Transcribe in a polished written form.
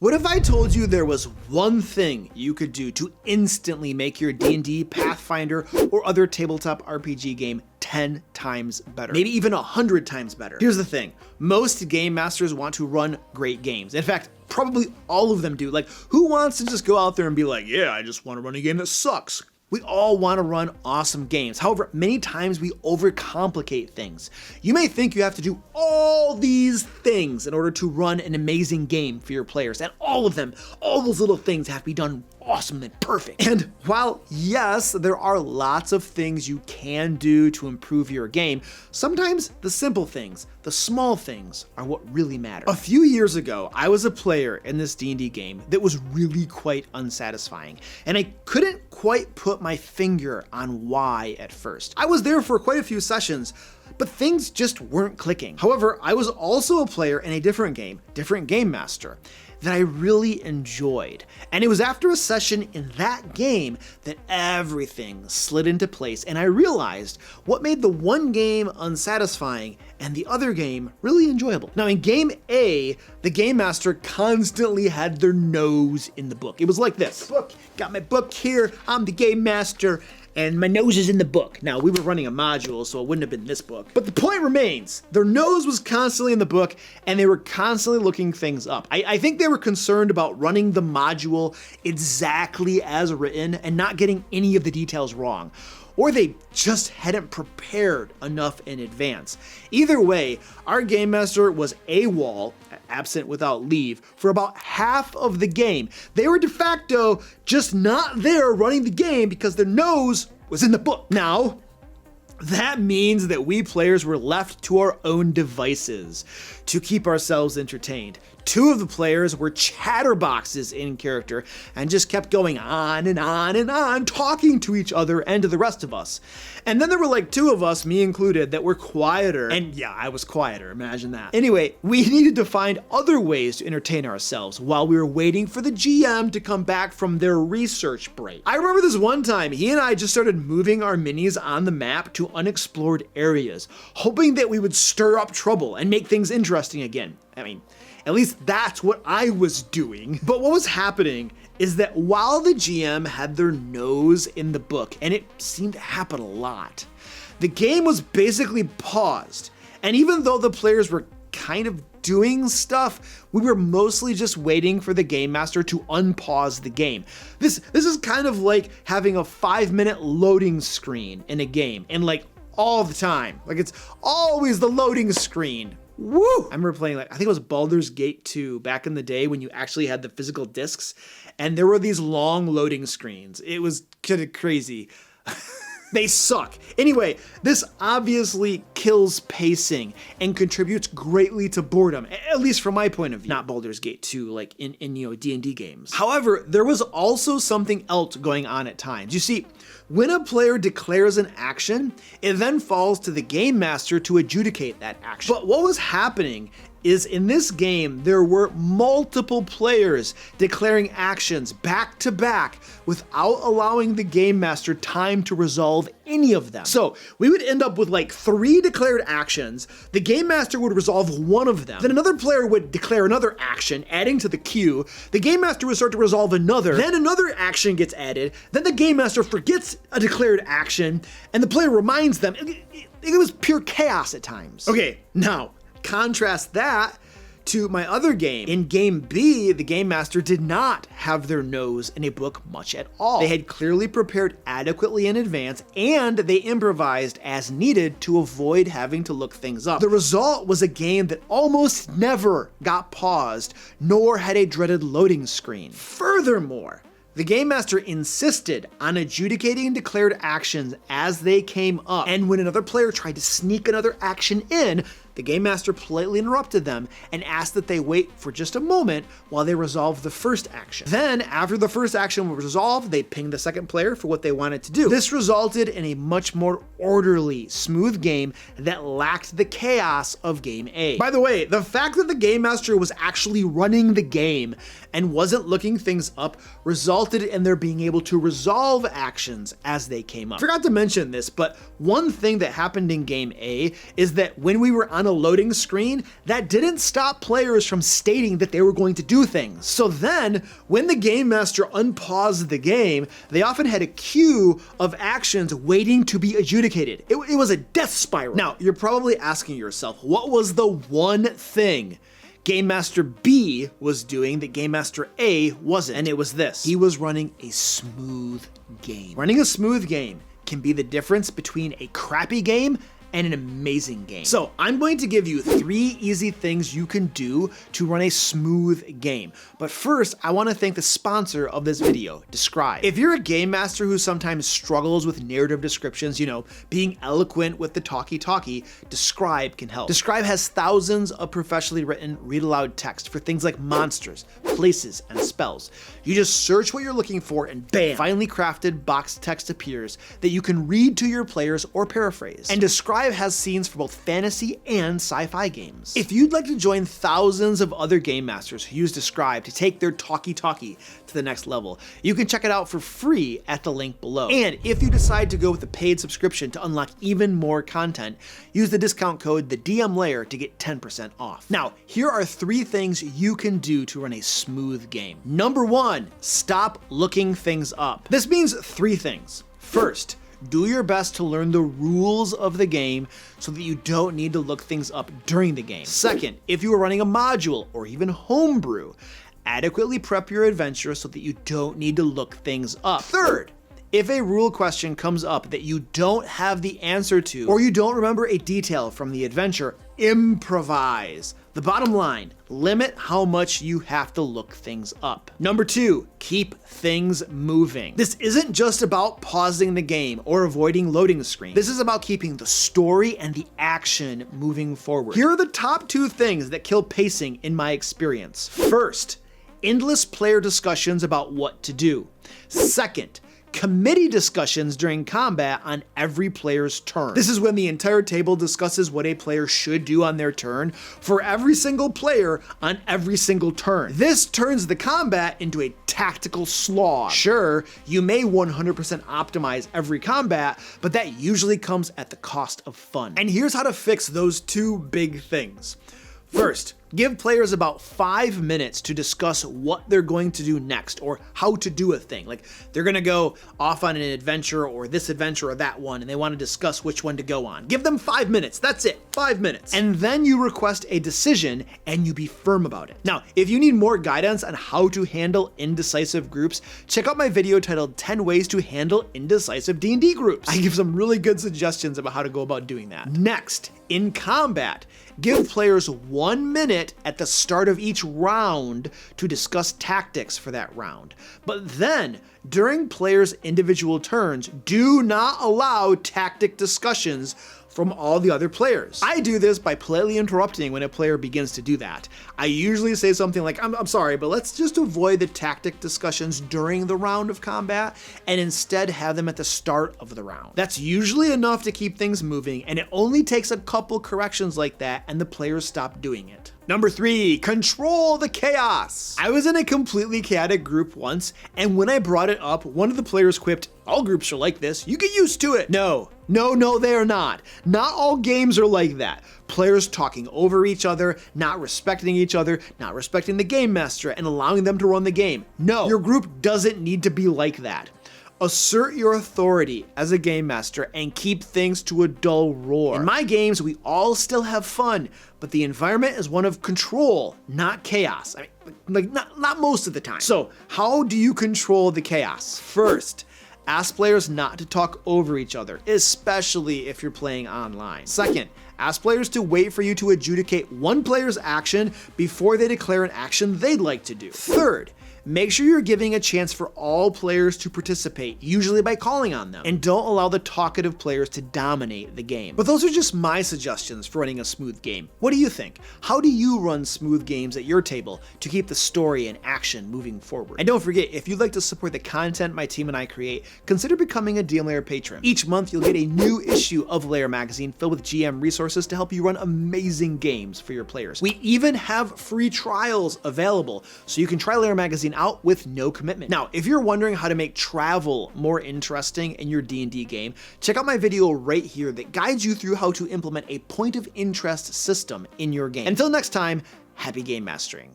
What if I told you there was one thing you could do to instantly make your D&D, Pathfinder, or other tabletop RPG game 10 times better? Maybe even 100 times better. Here's the thing. Most game masters want to run great games. In fact, probably all of them do. Like, who wants to just go out there and be like, yeah, I just want to run a game that sucks? We all want to run awesome games. However, many times we overcomplicate things. You may think you have to do all these things in order to run an amazing game for your players, and all of them, all those little things have to be done awesome and perfect. And while yes, there are lots of things you can do to improve your game, sometimes the simple things, the small things, are what really matter. A few years ago, I was a player in this D&D game that was really quite unsatisfying, and I couldn't quite put my finger on why at first. I was there for quite a few sessions, but things just weren't clicking. However, I was also a player in a different game master, that I really enjoyed. And it was after a session in that game that everything slid into place, and I realized what made the one game unsatisfying and the other game really enjoyable. Now in game A, the game master constantly had their nose in the book. It was like this. Book, got my book here, I'm the game master, and my nose is in the book. Now, we were running a module, so it wouldn't have been this book. But the point remains, their nose was constantly in the book, and they were constantly looking things up. I think they were concerned about running the module exactly as written and not getting any of the details wrong. Or they just hadn't prepared enough in advance. Either way, our game master was AWOL, absent without leave, for about half of the game. They were de facto just not there running the game because their nose was in the book. Now, that means that we players were left to our own devices to keep ourselves entertained. Two of the players were chatterboxes in character and just kept going on and on and on, talking to each other and to the rest of us. And then there were like two of us, me included, that were quieter. And yeah, I was quieter, imagine that. Anyway, we needed to find other ways to entertain ourselves while we were waiting for the GM to come back from their research break. I remember this one time, he and I just started moving our minis on the map to unexplored areas, hoping that we would stir up trouble and make things interesting again. I mean, at least that's what I was doing. But what was happening is that while the GM had their nose in the book, and it seemed to happen a lot, the game was basically paused. And even though the players were kind of doing stuff, we were mostly just waiting for the game master to unpause the game. This is kind of like having a 5-minute loading screen in a game, and like all the time. Like it's always the loading screen. Woo! I remember playing, like, I think it was Baldur's Gate 2 back in the day when you actually had the physical discs, and there were these long loading screens. It was kind of crazy. They suck. Anyway, this obviously kills pacing and contributes greatly to boredom, at least from my point of view. Not Baldur's Gate 2, like in D&D games. However, there was also something else going on at times. You see, when a player declares an action, it then falls to the game master to adjudicate that action. But what was happening is in this game, there were multiple players declaring actions back to back without allowing the game master time to resolve any of them. So we would end up with like 3 declared actions. The game master would resolve one of them. Then another player would declare another action, adding to the queue. The game master would start to resolve another. Then another action gets added. Then the game master forgets a declared action, and the player reminds them. It was pure chaos at times. Okay, now, contrast that to my other game. In game B, the game master did not have their nose in a book much at all. They had clearly prepared adequately in advance, and they improvised as needed to avoid having to look things up. The result was a game that almost never got paused, nor had a dreaded loading screen. Furthermore, the game master insisted on adjudicating declared actions as they came up, and when another player tried to sneak another action in, the game master politely interrupted them and asked that they wait for just a moment while they resolved the first action. Then, after the first action was resolved, they pinged the second player for what they wanted to do. This resulted in a much more orderly, smooth game that lacked the chaos of game A. By the way, the fact that the game master was actually running the game and wasn't looking things up resulted in their being able to resolve actions as they came up. I forgot to mention this, but one thing that happened in game A is that when we were on a loading screen, that didn't stop players from stating that they were going to do things. So then, when the game master unpaused the game, they often had a queue of actions waiting to be adjudicated. It was a death spiral. Now, you're probably asking yourself, what was the one thing Game Master B was doing that Game Master A wasn't? And it was this. He was running a smooth game. Running a smooth game can be the difference between a crappy game and an amazing game. So I'm going to give you 3 easy things you can do to run a smooth game. But first, I want to thank the sponsor of this video, Describe. If you're a game master who sometimes struggles with narrative descriptions, being eloquent with the talkie-talkie, Describe can help. Describe has thousands of professionally written read-aloud text for things like monsters, places, and spells. You just search what you're looking for and bam, finely crafted boxed text appears that you can read to your players or paraphrase. And Describe has scenes for both fantasy and sci-fi games. If you'd like to join thousands of other game masters who use Describe to take their talkie-talkie to the next level, you can check it out for free at the link below. And if you decide to go with a paid subscription to unlock even more content, use the discount code Lair to get 10% off. Now, here are 3 things you can do to run a smooth game. Number 1, stop looking things up. This means 3 things. First, do your best to learn the rules of the game so that you don't need to look things up during the game. Second, if you are running a module or even homebrew, adequately prep your adventure so that you don't need to look things up. Third, if a rule question comes up that you don't have the answer to, or you don't remember a detail from the adventure, improvise. The bottom line, limit how much you have to look things up. Number 2, keep things moving. This isn't just about pausing the game or avoiding loading screens. This is about keeping the story and the action moving forward. Here are the top 2 things that kill pacing in my experience. First, endless player discussions about what to do. Second, committee discussions during combat on every player's turn. This is when the entire table discusses what a player should do on their turn for every single player on every single turn. This turns the combat into a tactical slog. Sure, you may 100% optimize every combat, but that usually comes at the cost of fun. And here's how to fix those 2 big things. First, give players about 5 minutes to discuss what they're going to do next or how to do a thing. Like they're going to go off on an adventure or this adventure or that one and they want to discuss which one to go on. Give them 5 minutes. That's it. 5 minutes. And then you request a decision and you be firm about it. Now, if you need more guidance on how to handle indecisive groups, check out my video titled 10 Ways to Handle Indecisive D&D Groups. I give some really good suggestions about how to go about doing that. Next, in combat, give players 1 minute at the start of each round to discuss tactics for that round. But then, during players' individual turns, do not allow tactic discussions from all the other players. I do this by politely interrupting when a player begins to do that. I usually say something like, I'm sorry, but let's just avoid the tactic discussions during the round of combat and instead have them at the start of the round. That's usually enough to keep things moving, and it only takes a couple corrections like that and the players stop doing it. Number 3, control the chaos. I was in a completely chaotic group once, and when I brought it up, one of the players quipped, "All groups are like this, you get used to it." No, they are not. Not all games are like that. Players talking over each other, not respecting each other, not respecting the game master, and allowing them to run the game. No, your group doesn't need to be like that. Assert your authority as a game master and keep things to a dull roar. In my games, we all still have fun, but the environment is one of control, not chaos. I mean, not most of the time. So, how do you control the chaos? First, ask players not to talk over each other, especially if you're playing online. Second, ask players to wait for you to adjudicate one player's action before they declare an action they'd like to do. Third, make sure you're giving a chance for all players to participate, usually by calling on them, and don't allow the talkative players to dominate the game. But those are just my suggestions for running a smooth game. What do you think? How do you run smooth games at your table to keep the story and action moving forward? And don't forget, if you'd like to support the content my team and I create, consider becoming a DM Lair patron. Each month, you'll get a new issue of Lair magazine filled with GM resources resources to help you run amazing games for your players. We even have free trials available, so you can try Lair magazine out with no commitment. Now, if you're wondering how to make travel more interesting in your D&D game, check out my video right here that guides you through how to implement a point of interest system in your game. Until next time, happy game mastering.